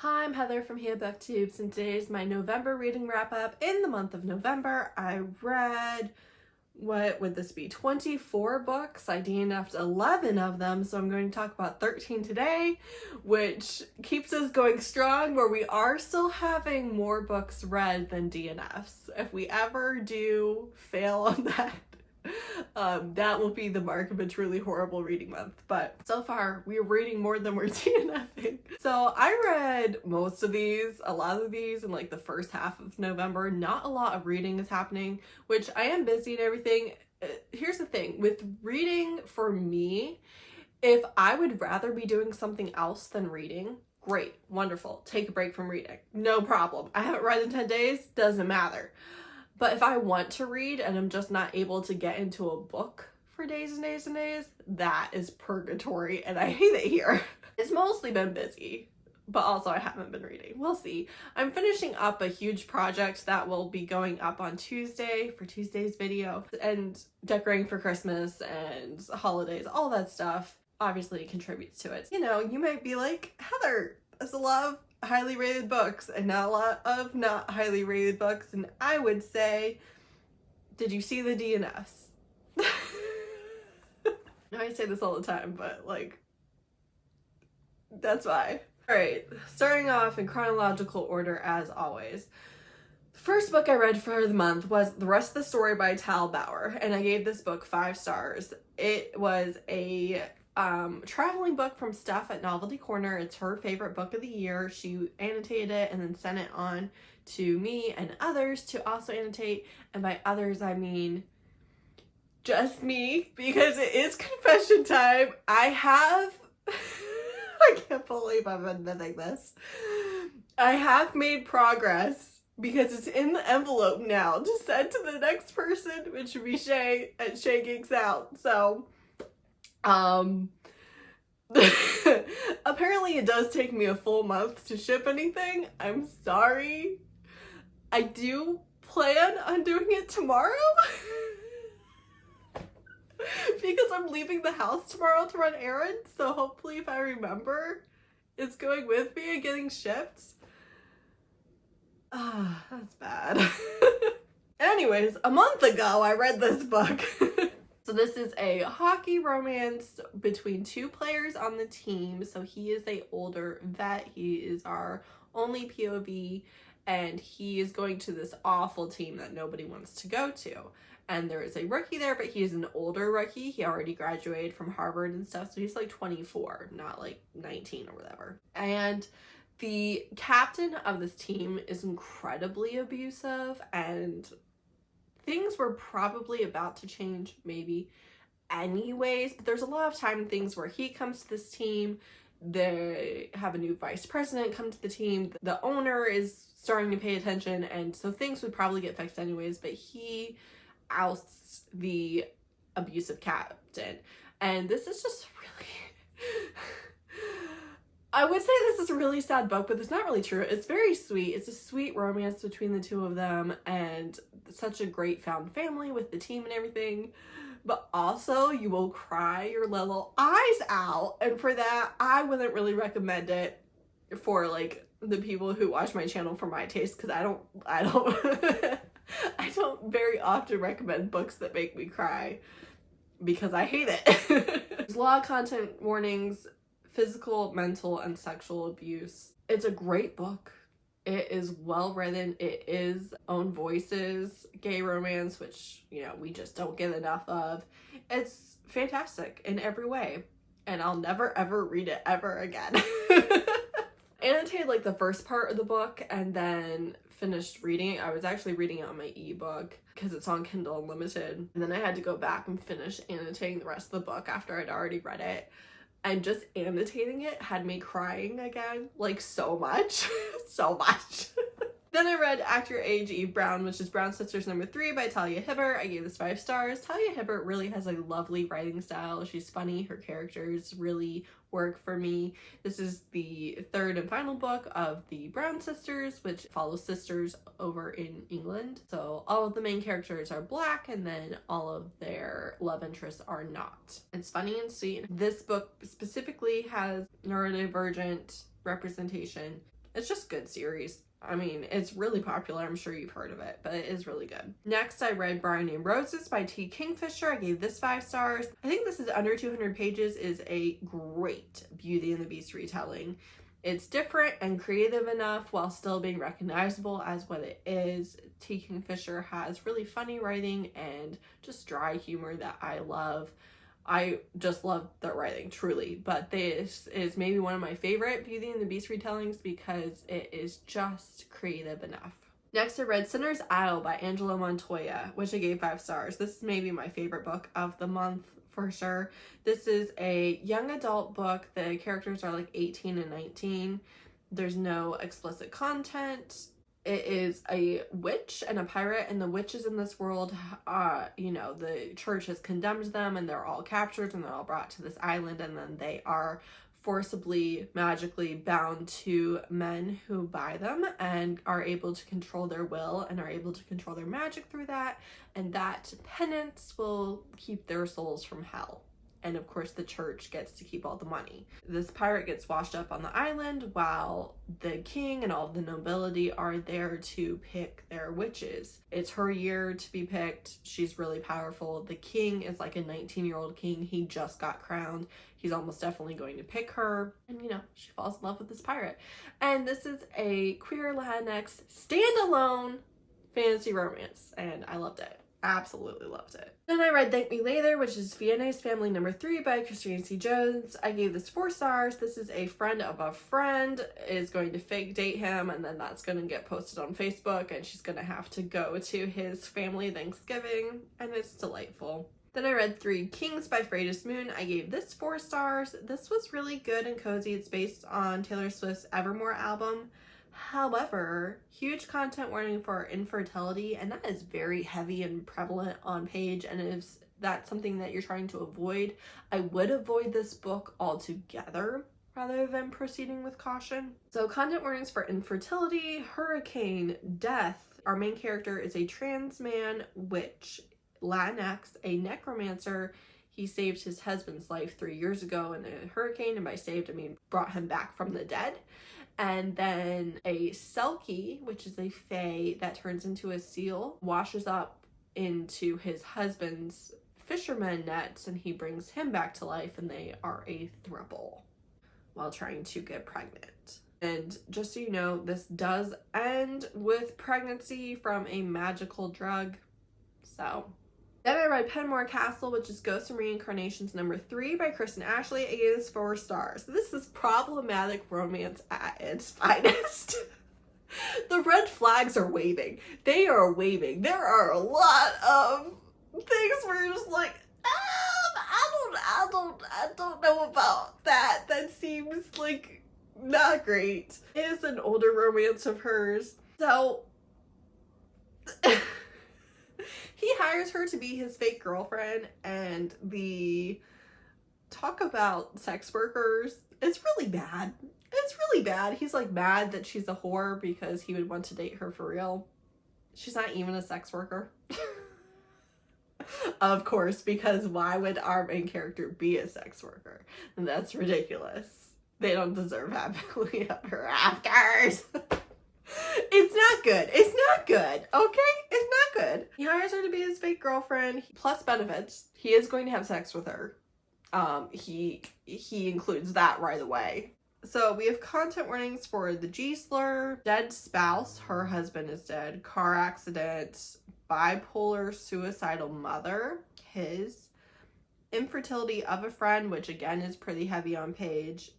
Hi, I'm Heather from Here Booktubes, and today is my November reading wrap-up. In the month of November, I read, what would this be, 24 books. I DNF'd 11 of them, so I'm going to talk about 13 today, which keeps us going strong, where we are still having more books read than DNFs. If we ever do fail on that, that will be the mark of a truly horrible reading month. But so far, we're reading more than we're DNFing. So I read most of these, a lot of these in like the first half of November. Not a lot of reading is happening, which I am busy and everything. Here's the thing, with reading for me, if I would rather be doing something else than reading, great, wonderful, take a break from reading, no problem. I haven't read in 10 days, doesn't matter. But if I want to read and I'm just not able to get into a book for days and days and days, that is purgatory, and I hate it here. It's mostly been busy, but also I haven't been reading. We'll see. I'm finishing up a huge project that will be going up on Tuesday for Tuesday's video, and decorating for Christmas and holidays, all that stuff obviously contributes to it. You know, you might be like, Heather, there's a lot of highly rated books and not a lot of not highly rated books, and I would say, did you see the DNFs? I say this all the time, but like, that's why. Alright, starting off in chronological order as always. The first book I read for the month was The Rest of the Story by Bauer, and I gave this book 5 stars. It was a traveling book from Steph at Novelty Corner. It's her favorite book of the year. She annotated it and then sent it on to me and others to also annotate, and by others I mean just me, because it is confession time. I can't believe I'm admitting this. I have made progress because it's in the envelope now to send to the next person, which would be Shay at Shay Geeks Out. So apparently it does take me a full month to ship anything. I'm sorry. I do plan on doing it tomorrow because I'm leaving the house tomorrow to run errands, so hopefully if I remember, it's going with me and getting shipped. Ah, that's bad. Anyways, a month ago I read this book. So this is a hockey romance between 2 players on the team. So he is a older vet, he is our only POV, and he is going to this awful team that nobody wants to go to. And there is a rookie there, but he is an older rookie. He already graduated from Harvard and stuff, so he's like 24, not like 19 or whatever. And the captain of this team is incredibly abusive, and things were probably about to change maybe anyways, but there's a lot of time things where he comes to this team, they have a new vice president come to the team, the owner is starting to pay attention, and so things would probably get fixed anyways, but he ousts the abusive captain. And this is just really I would say this is a really sad book, but it's not really true. It's very sweet. It's a sweet romance between the 2 of them, and such a great found family with the team and everything. But also, you will cry your little eyes out, and for that, I wouldn't really recommend it for like the people who watch my channel for my taste, because I don't I don't very often recommend books that make me cry because I hate it. There's a lot of content warnings, physical, mental, and sexual abuse. It's a great book. It is well written. It is own voices, gay romance, which, you know, we just don't get enough of. It's fantastic in every way, and I'll never ever read it ever again. Annotated like the first part of the book and then finished reading it. I was actually reading it on my ebook because it's on Kindle Unlimited, and then I had to go back and finish annotating the rest of the book after I'd already read it. And just annotating it had me crying again, like so much, so much. Then I read Act Your Age, Eve Brown, which is Brown Sisters #3 by Talia Hibbert. I gave this 5 stars. Talia Hibbert really has a lovely writing style. She's funny. Her characters really work for me. This is the 3rd and final book of the Brown Sisters, which follows sisters over in England. So all of the main characters are Black, and then all of their love interests are not. It's funny and sweet. This book specifically has neurodivergent representation. It's just good series. I mean, it's really popular. I'm sure you've heard of it, but it is really good. Next, I read Bryony and Roses by T. Kingfisher. I gave this 5 stars. I think this is under 200 pages, is a great Beauty and the Beast retelling. It's different and creative enough while still being recognizable as what it is. T. Kingfisher has really funny writing and just dry humor that I love. I just love the writing, truly. But this is maybe one of my favorite Beauty and the Beast retellings because it is just creative enough. Next, I read Sinner's Isle by Angela Montoya, which I gave 5 stars. This is maybe my favorite book of the month for sure. This is a young adult book. The characters are like 18 and 19. There's no explicit content. It is a witch and a pirate, and the witches in this world, you know, the church has condemned them and they're all captured and they're all brought to this island, and then they are forcibly, magically bound to men who buy them and are able to control their will and are able to control their magic through that, and that penance will keep their souls from hell. And of course the church gets to keep all the money. This pirate gets washed up on the island while the king and all of the nobility are there to pick their witches. It's her year to be picked. She's really powerful. The king is like a 19-year-old king. He just got crowned. He's almost definitely going to pick her. And you know, she falls in love with this pirate. And this is a queer Latinx standalone fantasy romance. And I loved it. Absolutely loved it. Then I read Thank Me Later, which is Fiennes Family number 3 by Christina C. Jones. I gave this 4 stars. This is a friend of a friend is going to fake date him, and then that's going to get posted on Facebook, and she's going to have to go to his family Thanksgiving, and it's delightful. Then I read 3 Kings by Freydis Moon. I gave this 4 stars. This was really good and cozy. It's based on Taylor Swift's Evermore album. However, huge content warning for infertility, and that is very heavy and prevalent on page, and if that's something that you're trying to avoid, I would avoid this book altogether rather than proceeding with caution. So content warnings for infertility, hurricane, death. Our main character is a trans man, witch, Latinx, a necromancer. He saved his husband's life 3 years ago in a hurricane, and by saved I mean brought him back from the dead. And then a Selkie, which is a fae that turns into a seal, washes up into his husband's fisherman nets, and he brings him back to life, and they are a throuple while trying to get pregnant. And just so you know, this does end with pregnancy from a magical drug. So then I read Penmort Castle, which is Ghosts and Reincarnations number 3 by Kristen Ashley. I gave this 4 stars. This is problematic romance at its finest. The red flags are waving. They are waving. There are a lot of things where you're just like, I don't know about that. That seems like not great. It is an older romance of hers. So he hires her to be his fake girlfriend, and the talk about sex workers, it's really bad. It's really bad. He's like mad that she's a whore because he would want to date her for real. She's not even a sex worker. Of course, because why would our main character be a sex worker? And that's ridiculous. They don't deserve happily ever afters. It's not good. It's not good. Okay? It's not good. He hires her to be his fake girlfriend, plus benefits. He is going to have sex with her. He includes that right away. So we have content warnings for the G-slur, dead spouse, her husband is dead, car accident, bipolar suicidal mother, his, infertility of a friend, which again is pretty heavy on page,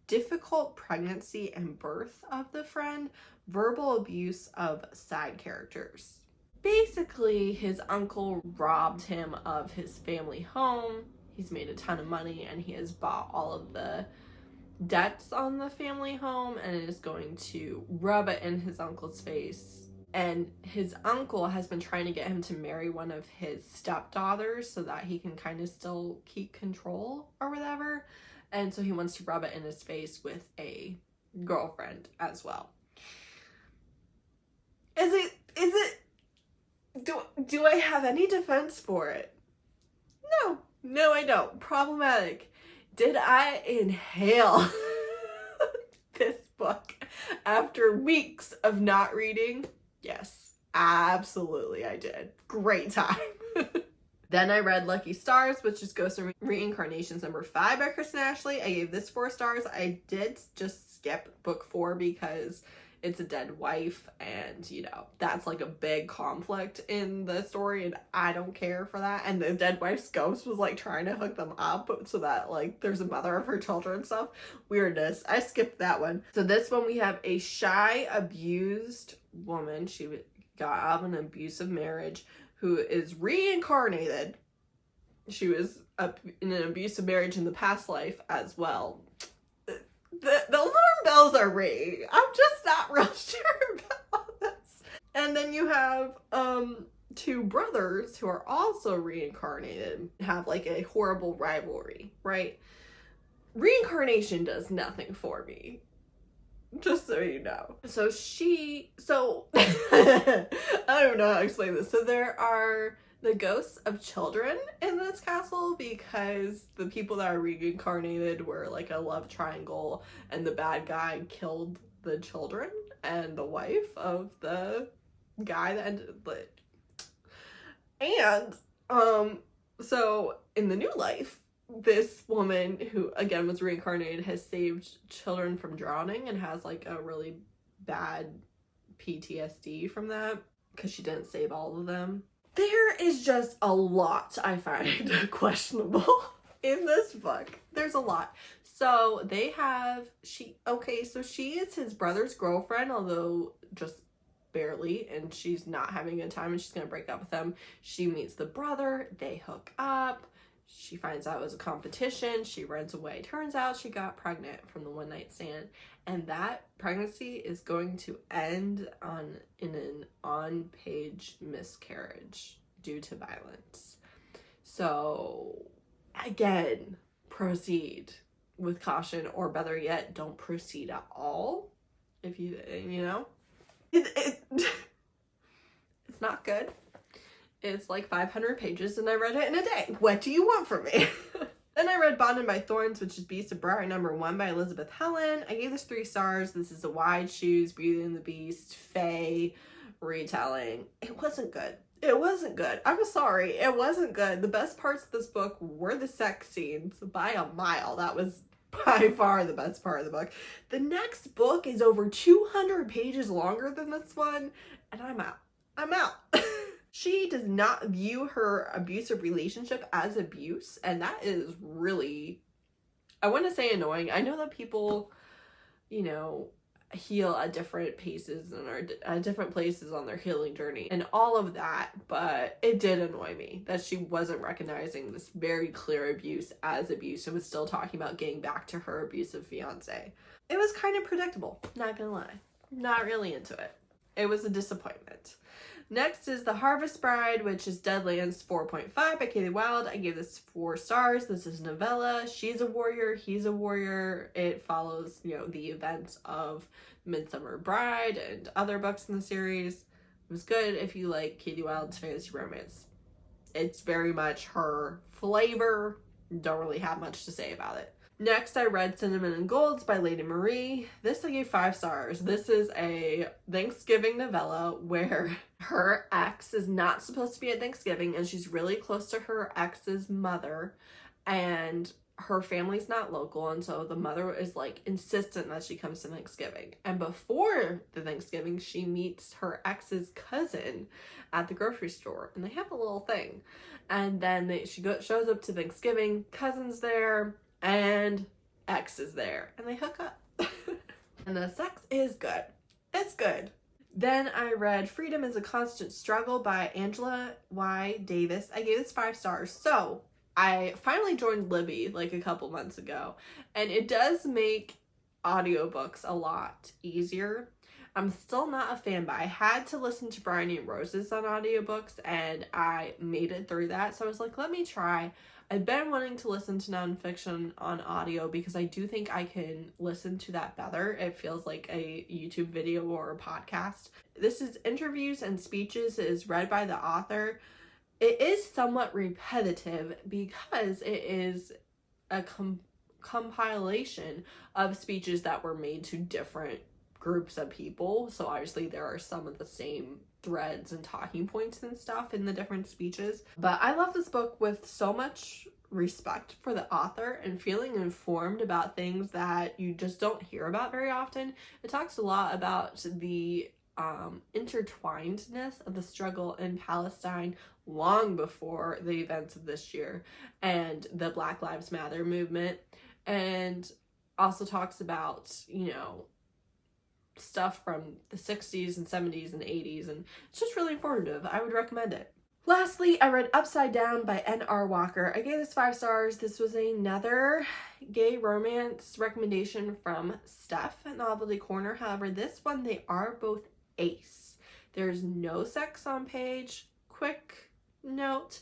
difficult pregnancy and birth of the friend, verbal abuse of side characters. Basically, his uncle robbed him of his family home. He's made a ton of money, and he has bought all of the debts on the family home and is going to rub it in his uncle's face. And his uncle has been trying to get him to marry one of his stepdaughters so that he can kind of still keep control or whatever. And so he wants to rub it in his face with a girlfriend as well. Do I have any defense for it? No, I don't. Problematic. Did I inhale this book? After weeks of not reading, yes, absolutely I did. Great time. Then I read Lucky Stars, which is Ghosts and Reincarnations #5 by Kristen Ashley. I gave this 4 stars. I did just skip book 4 because it's a dead wife, and you know, that's like a big conflict in the story, and I don't care for that. And the dead wife's ghost was like trying to hook them up so that like there's a mother of her children and stuff. Weirdness. I skipped that one. So this one we have a shy, abused woman. She got out of an abusive marriage, who is reincarnated. She was in an abusive marriage in the past life as well. The alarm bells are ringing. I'm just not real sure about this. And then you have 2 brothers who are also reincarnated, have like a horrible rivalry, right? Reincarnation does nothing for me. Just so you know. So I don't know how to explain this. So there are the ghosts of children in this castle because the people that are reincarnated were like a love triangle, and the bad guy killed the children and the wife of the guy that ended it. And so in the new life, this woman who again was reincarnated has saved children from drowning and has like a really bad PTSD from that because she didn't save all of them. There is just a lot I find questionable in this book. There's a lot. So they have, she is his brother's girlfriend, although just barely, and she's not having a good time and she's gonna break up with him. She meets the brother, they hook up. She finds out it was a competition. She runs away. Turns out she got pregnant from the one night stand. And that pregnancy is going to end in an on-page miscarriage due to violence. So, again, proceed with caution, or better yet, don't proceed at all. If you know. It's not good. It's like 500 pages and I read it in a day. What do you want from me? Then I read Bonded by Thorns, which is Beast of Briar #1 by Elizabeth Helen. I gave this 3 stars. This is a Wide Shoes, Beauty and the Beast, Fae retelling. It wasn't good. It wasn't good. I'm sorry. It wasn't good. The best parts of this book were the sex scenes by a mile. That was by far the best part of the book. The next book is over 200 pages longer than this one, and I'm out. I'm out. She does not view her abusive relationship as abuse, and that is really, I want to say annoying. I know that people, you know, heal at different paces and are at different places on their healing journey and all of that, but it did annoy me that she wasn't recognizing this very clear abuse as abuse and was still talking about getting back to her abusive fiance. It was kind of predictable, not gonna lie. Not really into it. It was a disappointment. Next is The Harvest Bride, which is Deadlands 4.5 by Kati Wilde. I gave this 4 stars. This is a novella. She's a warrior. He's a warrior. It follows, you know, the events of Midsummer Bride and other books in the series. It was good if you like Kati Wilde's fantasy romance. It's very much her flavor. Don't really have much to say about it. Next, I read Cinnamon and Golds by Lady Marie. This I gave 5 stars. This is a Thanksgiving novella where her ex is not supposed to be at Thanksgiving and she's really close to her ex's mother, and her family's not local, and so the mother is like insistent that she comes to Thanksgiving. And before the Thanksgiving, she meets her ex's cousin at the grocery store and they have a little thing. And then she shows up to Thanksgiving, cousin's there, and ex is there, and they hook up. And the sex is good. It's good. Then I read Freedom is a Constant Struggle by Angela Y. Davis. I gave this 5 stars. So I finally joined Libby like a couple months ago, and it does make audiobooks a lot easier. I'm still not a fan, but I had to listen to Bryony and Roses on audiobooks, and I made it through that. So I was like, let me try. I've been wanting to listen to nonfiction on audio because I do think I can listen to that better. It feels like a YouTube video or a podcast. This is Interviews and Speeches. It is read by the author. It is somewhat repetitive because it is a compilation of speeches that were made to different groups of people, so obviously there are some of the same threads and talking points and stuff in the different speeches. But I love this book with so much respect for the author and feeling informed about things that you just don't hear about very often. It talks a lot about the intertwinedness of the struggle in Palestine long before the events of this year and the Black Lives Matter movement, and also talks about, you know, stuff from the 60s and 70s and 80s, and it's just really informative. I would recommend it. Lastly, I read Upside Down by N.R. Walker. I gave this 5 stars. This was another gay romance recommendation from Steph at Novelty Corner. However, this one, they are both ace. There's no sex on page. Quick note,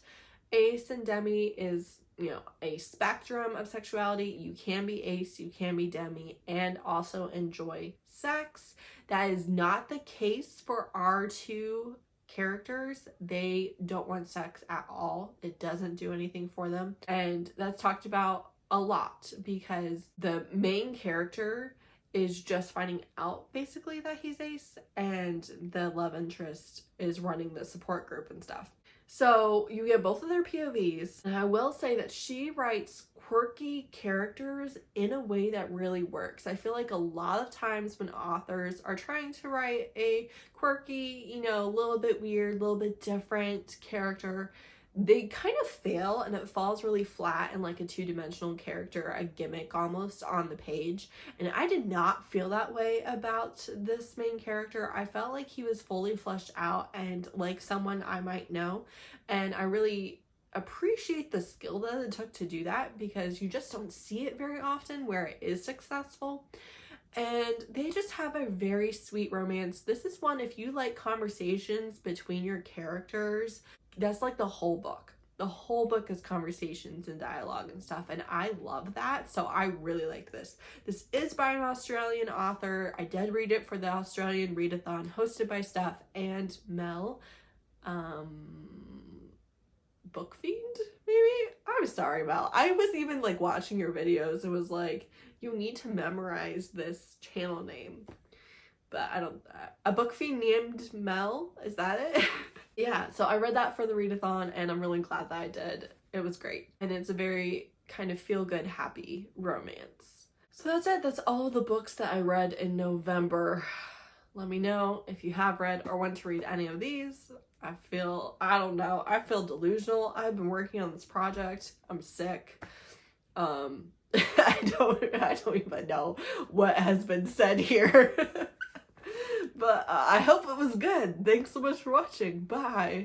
ace and demi is, you know, a spectrum of sexuality. You can be ace, you can be demi, and also enjoy sex. That is not the case for our two characters. They don't want sex at all. It doesn't do anything for them. And that's talked about a lot because the main character is just finding out basically that he's ace, and the love interest is running the support group and stuff. So you get both of their POVs, and I will say that she writes quirky characters in a way that really works. I feel like a lot of times when authors are trying to write a quirky, you know, a little bit weird, a little bit different character, they kind of fail and it falls really flat and like a two-dimensional character, a gimmick almost on the page. And I did not feel that way about this main character. I felt like he was fully fleshed out and like someone I might know. And I really appreciate the skill that it took to do that, because you just don't see it very often where it is successful. And they just have a very sweet romance. This is one, if you like conversations between your characters, that's like the whole book. The whole book is conversations and dialogue and stuff, and I love that, so I really like this. This is by an Australian author. I did read it for the Australian readathon hosted by Steph and Mel. Book Fiend, maybe? I'm sorry, Mel. I was even like watching your videos and was like, you need to memorize this channel name. But I don't, a book fiend named Mel, is that it? Yeah, so I read that for the readathon and I'm really glad that I did. It was great. And it's a very kind of feel-good, happy romance. So that's it. That's all the books that I read in November. Let me know if you have read or want to read any of these. I don't know, I feel delusional. I've been working on this project. I'm sick. I don't even know what has been said here. But I hope it was good. Thanks so much for watching. Bye.